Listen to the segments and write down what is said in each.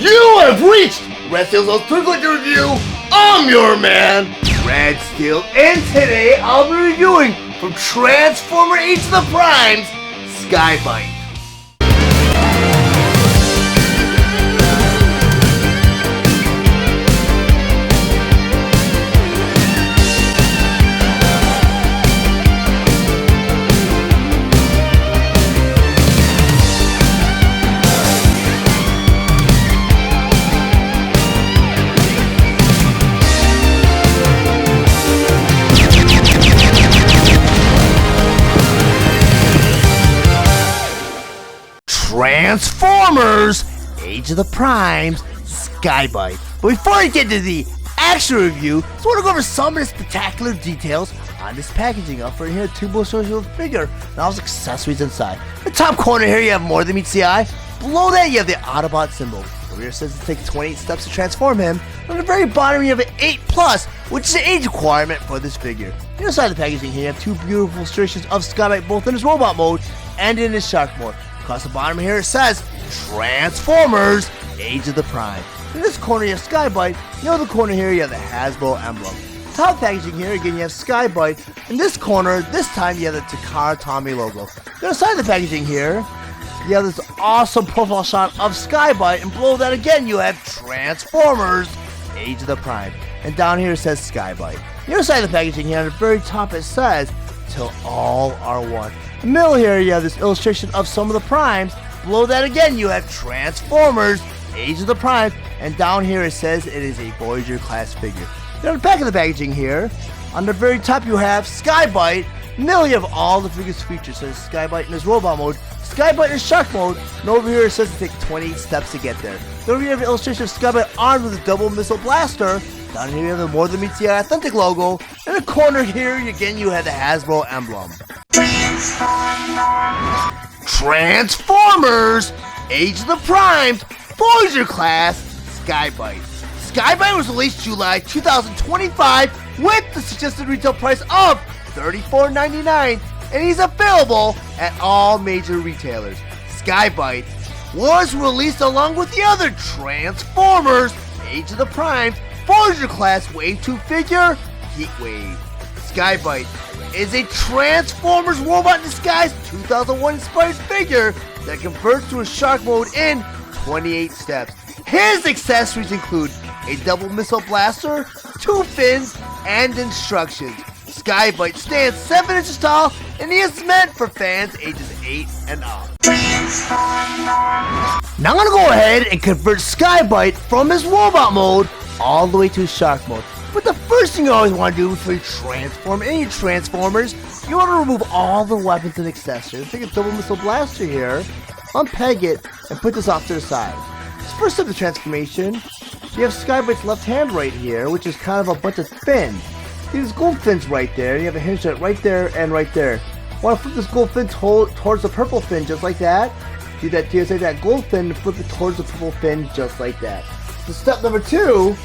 You have reached Red Steele's Twinkle Review. I'm your man, Red Steele, and today I'll be reviewing from Transformer Age of the Primes Sky-Byte. Transformers Age of the Primes Sky-Byte. But before I get to the actual review, I just want to go over some of the spectacular details on this packaging. Up for here, two social figure and all his accessories inside. In the top corner here, you have more than meets the eye. Below that, you have the Autobot symbol. Over here, it says it takes 28 steps to transform him. On the very bottom, you have an 8+, which is an age requirement for this figure. Inside the packaging here, you have two beautiful illustrations of Sky-Byte, both in his robot mode and in his shark mode. Across the bottom here, it says Transformers Age of the Prime. In this corner, you have Sky-Byte. In the other corner here, you have the Hasbro emblem. Top packaging here, again, you have Sky-Byte. In this corner, this time, you have the Takara Tomy logo. The other side of the packaging here, you have this awesome profile shot of Sky-Byte. And below that, again, you have Transformers Age of the Prime. And down here, it says Sky-Byte. The other side of the packaging here, at the very top, it says, "Till all are one." In the middle here, you have this illustration of some of the Primes. Below that again, you have Transformers Age of the Primes. And down here it says it is a Voyager Class figure. Then on the back of the packaging here, on the very top you have Sky-Byte. In the middle you have all the figure's features. So Sky-Byte in his robot mode, Sky-Byte in his shark mode, and over here it says it takes 28 steps to get there. Then over here you have an illustration of Sky-Byte armed with a double missile blaster. Down here you have the More Than Meets the Eye authentic logo. In the corner here, again, you have the Hasbro emblem. Transformers Age of the Primes Voyager Class Sky-Byte. Sky-Byte was released July 2025 with the suggested retail price of $34.99, and he's available at all major retailers. Sky-Byte was released along with the other Transformers Age of the Primes Voyager Class Wave 2 figure, Heatwave. Sky-Byte is a Transformers robot in disguise 2001 inspired figure that converts to a shark mode in 28 steps. His accessories include a double missile blaster, 2 fins, and instructions. Sky-Byte stands 7 inches tall, and he is meant for fans ages 8 and up. Now I'm going to go ahead and convert Sky-Byte from his robot mode all the way to his shark mode. But the first thing you always want to do before you transform any Transformers, you want to remove all the weapons and accessories. Take a double missile blaster here, unpeg it, and put this off to the side. This first step of the transformation, you have Sky-Byte's left hand right here, which is kind of a bunch of fins. These gold fins right there, and you have a hinge joint right there and right there. Want to flip this gold fin towards the purple fin, just like that. Do that, take that gold fin and flip it towards the purple fin, just like that. So step number 2,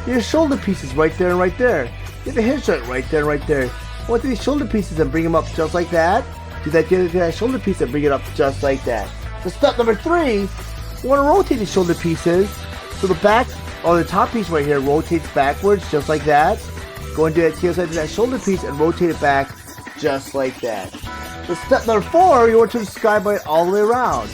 your shoulder pieces right there and right there. You have a hinge joint right there and right there. Go into these shoulder pieces and bring them up just like that. Do that shoulder piece and bring it up just like that. So step number 3, you want to rotate the shoulder pieces so the back or the top piece right here rotates backwards just like that. Go into that shoulder piece and rotate it back just like that. So step number 4, you want to turn the Sky-Byte all the way around.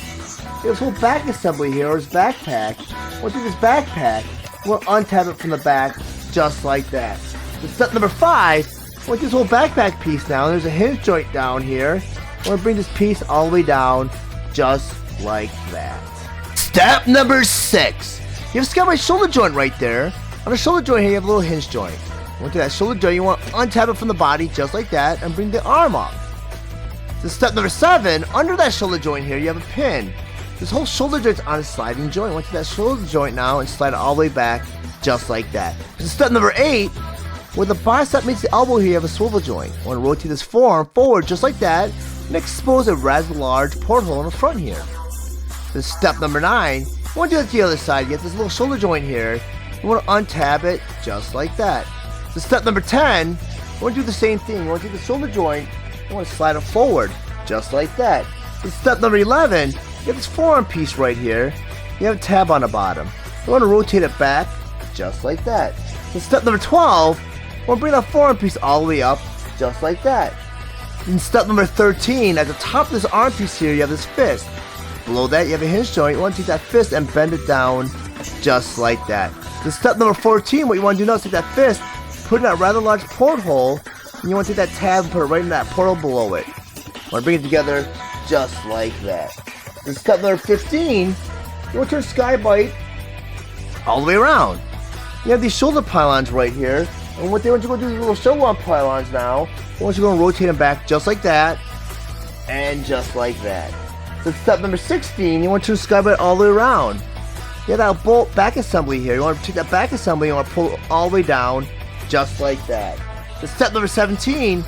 You have this whole back assembly here, or his backpack. Once you do this backpack, we'll untap it from the back just like that. So step number 5, with this whole backpack piece now, there's a hinge joint down here. I'm going to bring this piece all the way down just like that. Step number 6, you have Sky-Byte's shoulder joint right there. On the shoulder joint here, you have a little hinge joint. Once that shoulder joint, you want to untap it from the body just like that and bring the arm up. So step number 7, under that shoulder joint here, you have a pin. This whole shoulder joint's on a sliding joint. Once that shoulder joint now and slide it all the way back just like that. So step number 8, where the bicep meets the elbow here, you have a swivel joint. You want to rotate this forearm forward just like that and expose a rather large porthole in the front here. So step number 9, you want to do it to the other side. You have this little shoulder joint here. You want to untab it just like that. So step number 10, you want to do the same thing. You want to take the shoulder joint, you want to slide it forward just like that. So step number 11, you have this forearm piece right here. You have a tab on the bottom. You want to rotate it back, just like that. So step number 12, we'll bring that forearm piece all the way up, just like that. In step number 13, at the top of this arm piece here, you have this fist. Below that, you have a hinge joint. You want to take that fist and bend it down, just like that. So step number 14, what you want to do now is take that fist, put it in that rather large porthole, and you want to take that tab and put it right in that portal below it. You want to bring it together, just like that. So step number 15, you want to turn Sky-Byte all the way around. You have these shoulder pylons right here, and what they want you to go do is little shoulder pylons now. I want you to go and rotate them back just like that, and just like that. So step number 16, you want to turn Sky-Byte all the way around. You have that bolt back assembly here. You want to take that back assembly, you want to pull it all the way down, just like that. So step number 17, you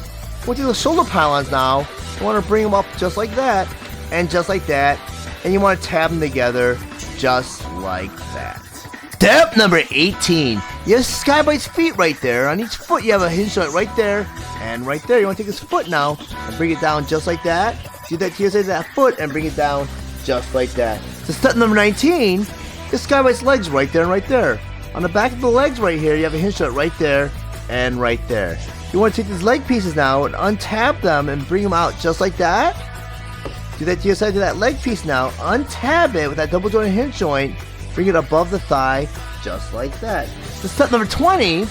want to do the shoulder pylons now. You want to bring them up just like that, and just like that, and you want to tab them together, just like that. Step number 18, you have Sky-Byte's feet right there. On each foot you have a hinge joint right there and right there. You want to take his foot now and bring it down just like that. Do that to your side of that foot and bring it down just like that. So step number 19, is Sky-Byte's legs right there and right there. On the back of the legs right here, you have a hinge joint right there and right there. You want to take these leg pieces now and untab them and bring them out just like that. Do that to your side of that leg piece now. Untab it with that double jointed hinge joint. Bring it above the thigh, just like that. So step number 20,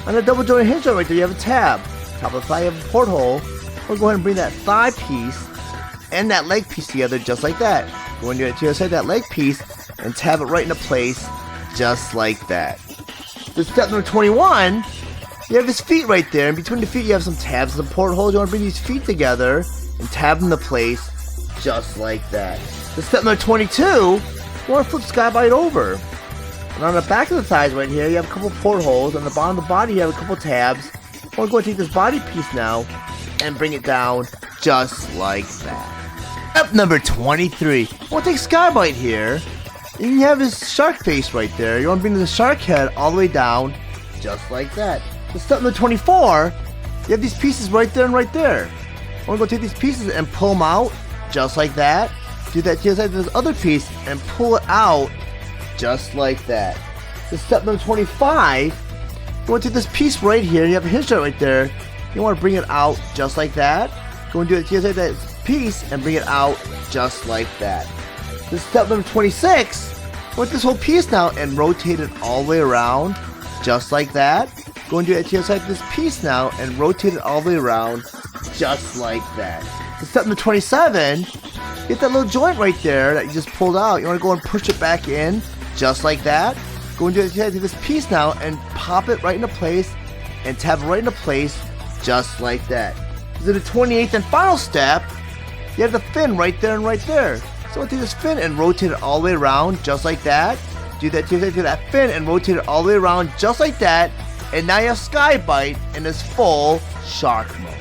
on the double jointed hinge joint right there, you have a tab. Top of the thigh, you have a porthole. We'll go ahead and bring that thigh piece and that leg piece together, just like that. Go ahead and do it to your side of that leg piece and tab it right into place, just like that. So step number 21, you have his feet right there. In between the feet, you have some tabs and some portholes. You want to bring these feet together and tab them into place, just like that. So step number 22, you want to flip Sky-Byte over. And on the back of the thighs right here, you have a couple portholes. On the bottom of the body, you have a couple tabs. I want to go and take this body piece now and bring it down just like that. Step number 23, I want to take Sky-Byte here. And you have his shark face right there. You want to bring the shark head all the way down just like that. So step number 24, you have these pieces right there and right there. I want to go take these pieces and pull them out just like that. Do that to the side of this other piece and pull it out just like that. So step number 25, you want to take this piece right here. You have a hinge joint right there. You want to bring it out just like that. Go and do it to the side of that piece and bring it out just like that. So step number 26, you want this whole piece now and rotate it all the way around just like that. Go and do it to the side of this piece now and rotate it all the way around just like that. So step number 27, get that little joint right there that you just pulled out. You want to go and push it back in just like that. Go and do it to this piece now and pop it right into place and tab it right into place just like that. So the 28th and final step, you have the fin right there and right there. So I'll take this fin and rotate it all the way around just like that. Do that to that fin and rotate it all the way around just like that. And now you have Sky-Byte in this full shark mode.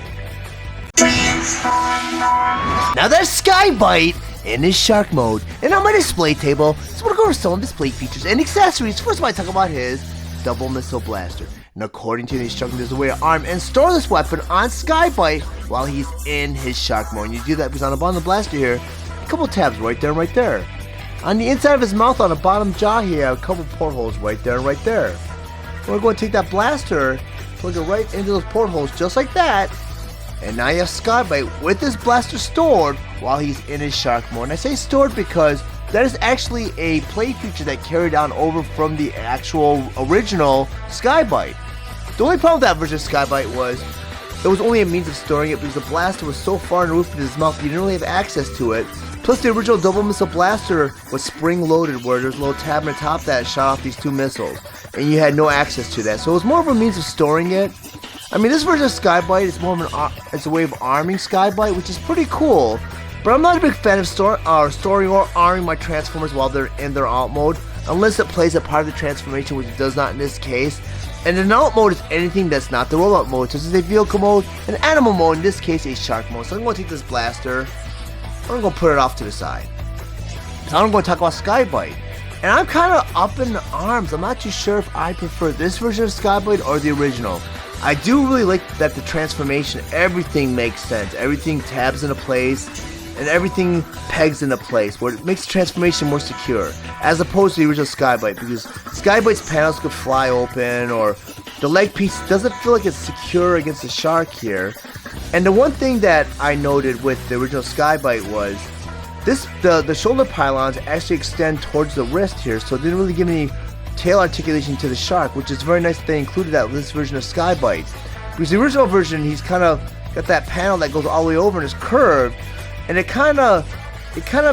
Now there's Sky-Byte in his shark mode. And on my display table, so we'll go over some of his plate features and accessories. First, I talk about his double missile blaster. And according to the instructions, there's a way to arm and store this weapon on Sky-Byte while he's in his shark mode. And you do that because on the bottom of the blaster here, a couple tabs right there and right there. On the inside of his mouth, on the bottom jaw here, a couple portholes right there and right there. We're going to take that blaster, plug it right into those portholes just like that. And now you have Sky-Byte with his blaster stored while he's in his shark mode. And I say stored because that is actually a play feature that carried on over from the actual original Sky-Byte. The only problem with that version of Sky-Byte was there was only a means of storing it because the blaster was so far in the roof of his mouth you didn't really have access to it. Plus the original double missile blaster was spring loaded where there's a little tab on the top that shot off these two missiles. And you had no access to that. So it was more of a means of storing it. I mean, this version of Sky-Byte is more of it's a way of arming Sky-Byte, which is pretty cool. But I'm not a big fan of storing or arming my Transformers while they're in their alt mode, unless it plays a part of the transformation, which it does not in this case. And an alt mode is anything that's not the robot mode, such as a vehicle mode, an animal mode, in this case a shark mode. So I'm going to take this blaster, I'm going to put it off to the side. Now I'm going to talk about Sky-Byte. And I'm kind of up in the arms. I'm not too sure if I prefer this version of Sky-Byte or the original. I do really like that the transformation, everything makes sense. Everything tabs into place. and everything pegs into place, where it makes the transformation more secure, as opposed to the original Sky-Byte, because Sky-Byte's panels could fly open, or the leg piece doesn't feel like it's secure against the shark here. And the one thing that I noted with the original Sky-Byte was the shoulder pylons actually extend towards the wrist here, so it didn't really give any tail articulation to the shark, which is very nice that they included that with this version of Sky-Byte. Because the original version, he's kind of got that panel that goes all the way over and is curved, and it kind of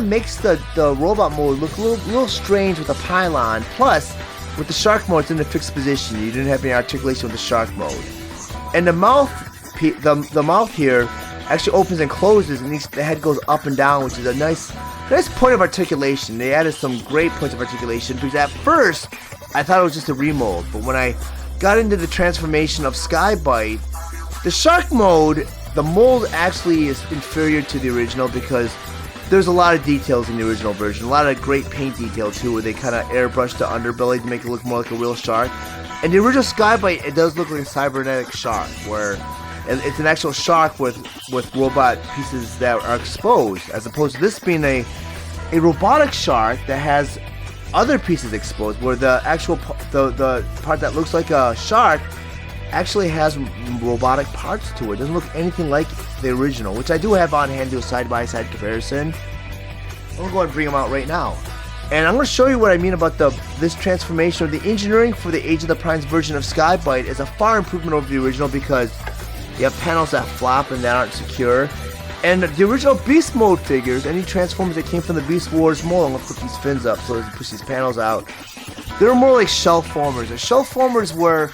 makes the robot mode look a little strange with the pylon. Plus, with the shark mode, it's in a fixed position. You didn't have any articulation with the shark mode. And the mouth here actually opens and closes, and the head goes up and down, which is a nice point of articulation. They added some great points of articulation, because at first I thought it was just a remold, but when I got into the transformation of Sky-Byte, the shark mode, the mold actually is inferior to the original, because there's a lot of details in the original version, a lot of great paint detail too, where they kind of airbrushed the underbelly to make it look more like a real shark. And the original Sky-Byte, it does look like a cybernetic shark, where it's an actual shark with robot pieces that are exposed, as opposed to this being a robotic shark that has other pieces exposed, where the actual the part that looks like a shark actually has robotic parts to it. It doesn't look anything like the original, which I do have on hand to do a side-by-side comparison. I'm going to go ahead and bring them out right now. And I'm going to show you what I mean about this transformation, or the engineering for the Age of the Primes version of Sky-Byte is a far improvement over the original, because you have panels that flop and that aren't secure. And the original Beast Mode figures, any Transformers that came from the Beast Wars mold, I'm going to put these fins up so as to push these panels out, they were more like shell formers. The shell formers were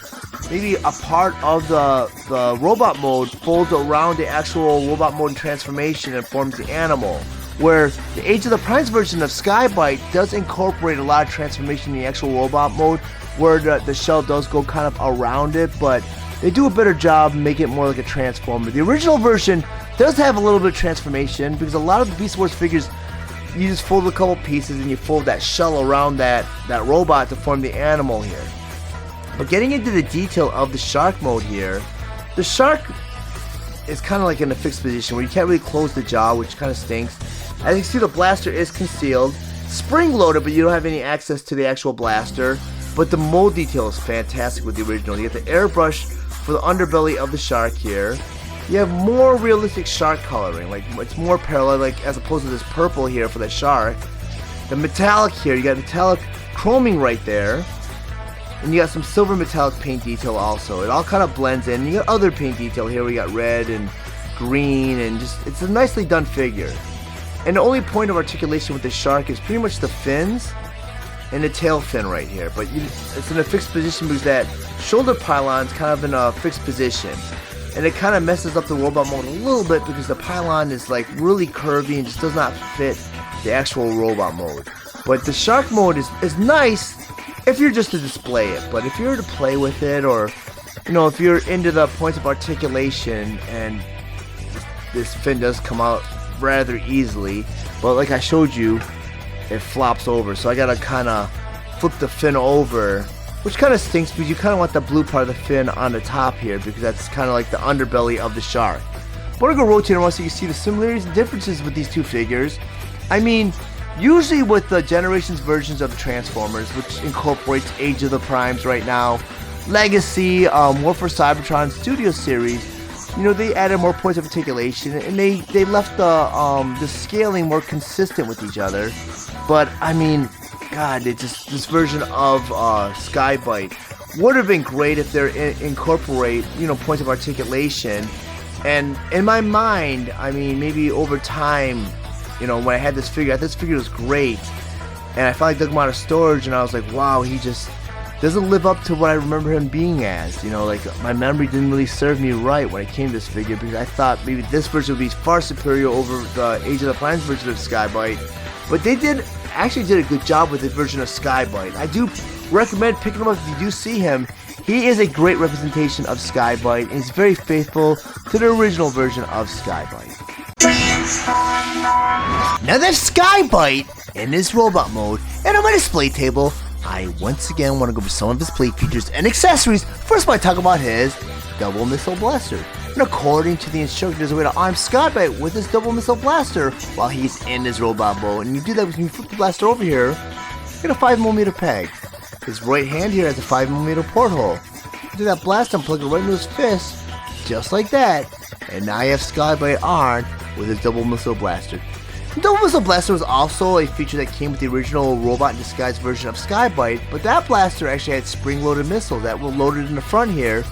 maybe a part of the robot mode folds around the actual robot mode transformation and forms the animal. Where the Age of the Primes version of Sky-Byte does incorporate a lot of transformation in the actual robot mode, where the shell does go kind of around it, but they do a better job making it more like a transformer. The original version does have a little bit of transformation, because a lot of the Beast Wars figures, you just fold a couple pieces and you fold that shell around that robot to form the animal here. But getting into the detail of the shark mode here, the shark is kind of like in a fixed position where you can't really close the jaw, which kind of stinks. As you can see, the blaster is concealed, spring loaded, but you don't have any access to the actual blaster. But the mold detail is fantastic with the original. You get the airbrush for the underbelly of the shark here. You have more realistic shark coloring, like it's more parallel, like as opposed to this purple here for the shark. The metallic here, you got metallic chroming right there, and you got some silver metallic paint detail also. It all kind of blends in. You got other paint detail here. We got red and green, and just it's a nicely done figure. And the only point of articulation with the shark is pretty much the fins and the tail fin right here. But it's in a fixed position because that shoulder pylon's kind of in a fixed position. And it kind of messes up the robot mode a little bit because the pylon is like really curvy and just does not fit the actual robot mode. But the shark mode is nice if you're just to display it. But if you're to play with it, or you know, if you're into the points of articulation, and this fin does come out rather easily, but like I showed you, it flops over, so I gotta kind of flip the fin over, which kind of stinks because you kind of want the blue part of the fin on the top here, because that's kind of like the underbelly of the shark. But I'm gonna go rotate around so you can see the similarities and differences with these two figures. I mean, usually with the Generations versions of the Transformers, which incorporates Age of the Primes right now, Legacy, War for Cybertron Studio Series, you know, they added more points of articulation, and they left the scaling more consistent with each other. But I mean, God, this version of Sky-Byte would have been great if they incorporate, you know, points of articulation. And in my mind, I mean, maybe over time, you know, when I had this figure was great, and I finally dug him out of storage, and I was like, wow, he just doesn't live up to what I remember him being as. You know, like, my memory didn't really serve me right when I came to this figure, because I thought maybe this version would be far superior over the Age of the Primes version of Sky-Byte. But they actually did a good job with this version of Sky-Byte. I do recommend picking him up if you do see him. He is a great representation of Sky-Byte, and he's very faithful to the original version of Sky-Byte. Now that Sky-Byte in this robot mode and on my display table, I once again want to go over some of his plate features and accessories. First, I talk about his double missile blaster. And according to the instructor, there's a way to arm Sky-Byte with his double missile blaster while he's in his robot mode. And you do that when you flip the blaster over here, you get a 5mm peg. His right hand here has a 5mm porthole. You do that blast and plug it right into his fist, just like that. And now you have Sky-Byte armed with his double missile blaster. The double missile blaster was also a feature that came with the original Robot in Disguise version of Sky-Byte, but that blaster actually had spring-loaded missiles that were loaded in the front here.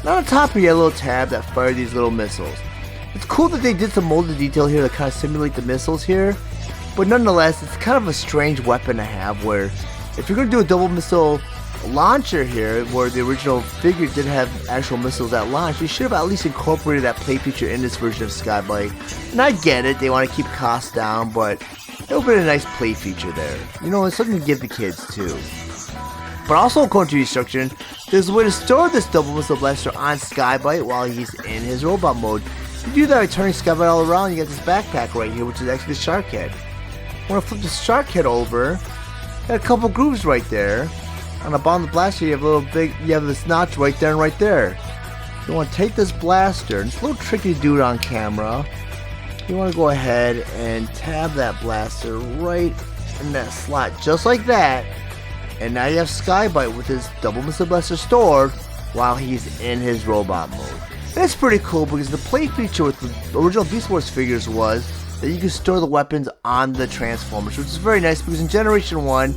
And on the top here, you had a little tab that fired these little missiles. It's cool that they did some molded detail here to kind of simulate the missiles here, but nonetheless, it's kind of a strange weapon to have where if you're going to do a double missile launcher here, where the original figure did have actual missiles that launch, you should have at least incorporated that play feature in this version of Sky-Byte. And I get it, they want to keep costs down, but it would have been a nice play feature there. You know, it's something to give the kids too. But also according to the instruction, there's a way to store this double missile blaster on Sky-Byte while he's in his robot mode. You do that by turning Sky-Byte all around, you get this backpack right here, which is actually the shark head. When I flip the shark head over, got a couple grooves right there. On the bottom of the blaster, you have this notch right there and right there. You want to take this blaster, and it's a little tricky to do it on camera. You want to go ahead and tab that blaster right in that slot, just like that. And now you have Sky-Byte with his double missile blaster stored while he's in his robot mode. And it's pretty cool because the play feature with the original Beast Wars figures was that you can store the weapons on the Transformers, which is very nice because in Generation 1,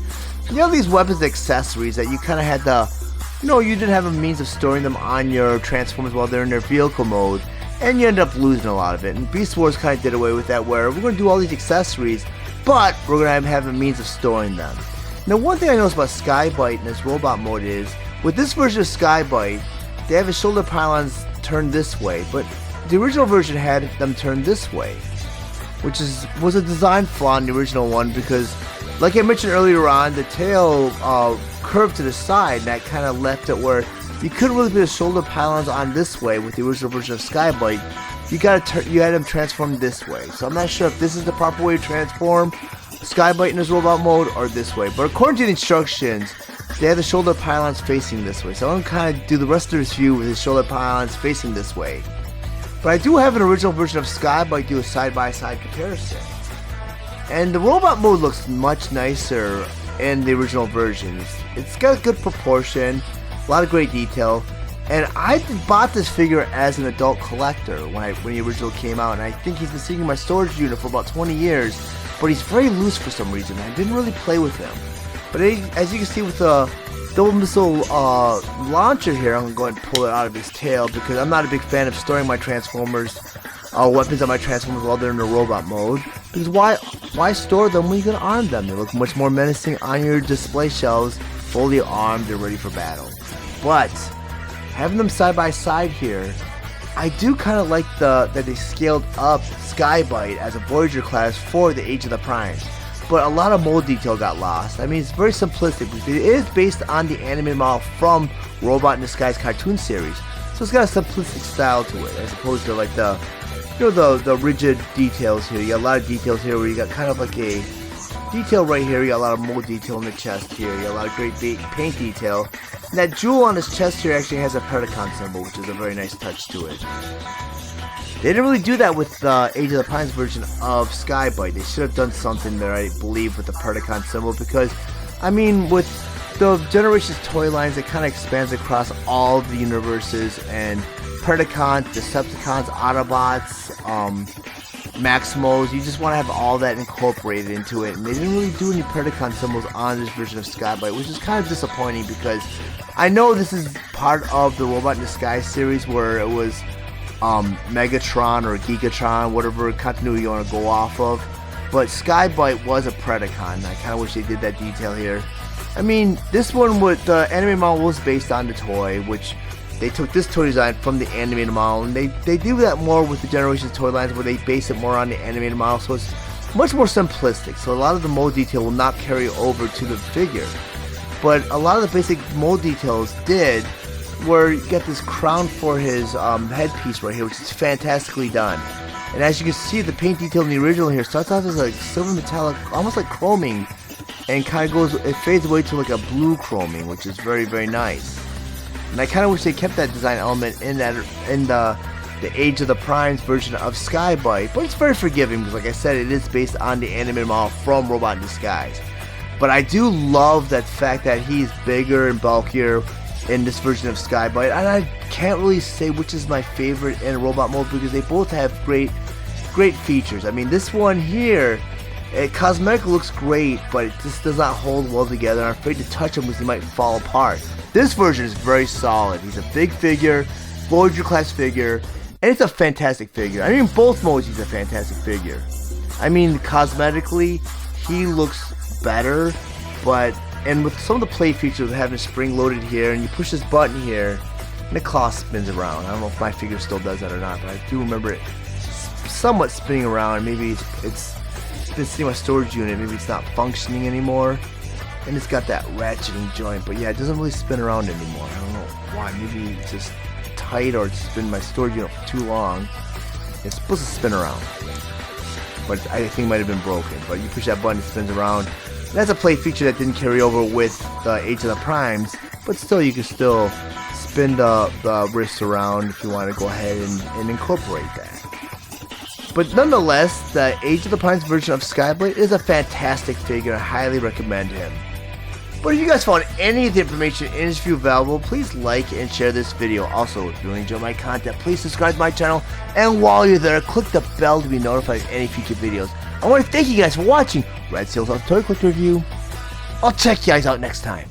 you have these weapons and accessories that you kind of had to, you didn't have a means of storing them on your Transformers while they're in their vehicle mode, and you end up losing a lot of it. And Beast Wars kind of did away with that, where we're going to do all these accessories, but we're going to have a means of storing them. Now, one thing I noticed about Sky-Byte in this robot mode is, with this version of Sky-Byte, they have his shoulder pylons turned this way, but the original version had them turned this way, which was a design flaw in the original one because, like I mentioned earlier on, the tail curved to the side, and that kind of left it where you couldn't really put the shoulder pylons on this way with the original version of Sky-Byte. You had them transformed this way. So I'm not sure if this is the proper way to transform Sky-Byte in his robot mode or this way. But according to the instructions, they have the shoulder pylons facing this way. So I'm going to kind of do the rest of this view with his shoulder pylons facing this way. But I do have an original version of Sky-Byte do a side-by-side comparison. And the robot mode looks much nicer in the original version. It's got a good proportion, a lot of great detail. And I bought this figure as an adult collector when he originally came out. And I think he's been sitting in my storage unit for about 20 years. But he's very loose for some reason. I didn't really play with him. But as you can see with the double missile launcher here, I'm going to go ahead and pull it out of his tail because I'm not a big fan of storing my Transformers weapons on my Transformers while they're in the robot mode. Because why store them when you can arm them? They look much more menacing on your display shelves, fully armed and ready for battle. But having them side by side here, I do kind of like that they scaled up Sky-Byte as a Voyager class for the Age of the Primes. But a lot of mold detail got lost. I mean, it's very simplistic because it is based on the animated model from Robot in Disguise cartoon series. So it's got a simplistic style to it as opposed to like the rigid details here. You got a lot of details here where you got kind of like a detail right here. You got a lot of mold detail in the chest here. You got a lot of great paint detail. And that jewel on his chest here actually has a Predacon symbol, which is a very nice touch to it. They didn't really do that with the Age of the Primes version of Sky-Byte. They should have done something there, I believe, with the Predacon symbol because, I mean, with the Generations toy lines, it kind of expands across all of the universes, and Predacons, Decepticons, Autobots, Maximals, you just want to have all that incorporated into it, and they didn't really do any Predacon symbols on this version of Sky-Byte, which is kind of disappointing because I know this is part of the Robot in Disguise series where it was Megatron or Gigatron, whatever continuity you want to go off of, but Sky-Byte was a Predacon. I kind of wish they did that detail here. I mean, this one with the anime model was based on the toy, which they took this toy design from the animated model, and they do that more with the Generations toy lines where they base it more on the animated model, so it's much more simplistic. So a lot of the mold detail will not carry over to the figure, but a lot of the basic mold details did, where you get this crown for his headpiece right here, which is fantastically done. And as you can see, the paint detail in the original here starts off as like silver metallic, almost like chroming, and it fades away to like a blue chroming, which is very, very nice. And I kind of wish they kept that design element in the Age of the Primes version of Sky-Byte, but it's very forgiving because, like I said, it is based on the animated model from Robot in Disguise. But I do love that fact that he's bigger and bulkier in this version of Sky-Byte, and I can't really say which is my favorite in robot mode because they both have great features. I mean, this one here, it cosmetically looks great, but it just does not hold well together. I'm afraid to touch him because he might fall apart. This version is very solid. He's a big figure, Voyager Class figure, and it's a fantastic figure. I mean, in both modes, he's a fantastic figure. I mean, cosmetically, he looks better, and with some of the play features of having a spring loaded here, and you push this button here, and the claw spins around. I don't know if my figure still does that or not, but I do remember it somewhat spinning around. Maybe it's been sitting in my storage unit, maybe it's not functioning anymore, and it's got that ratcheting joint, but yeah, it doesn't really spin around anymore. I don't know why. Maybe it's just tight, or it's been in my storage unit for too long. It's supposed to spin around, but I think it might have been broken. But you push that button, it spins around. And that's a play feature that didn't carry over with the Age of the Primes, but still, you can still spin the wrists around if you want to go ahead and incorporate that. But nonetheless, the Age of the Primes version of Sky-Byte is a fantastic figure. I highly recommend him. But if you guys found any of the information in this video valuable, please like and share this video. Also, if you really enjoy my content, please subscribe to my channel. And while you're there, click the bell to be notified of any future videos. I want to thank you guys for watching Red Steele's Toy Collector Review. I'll check you guys out next time.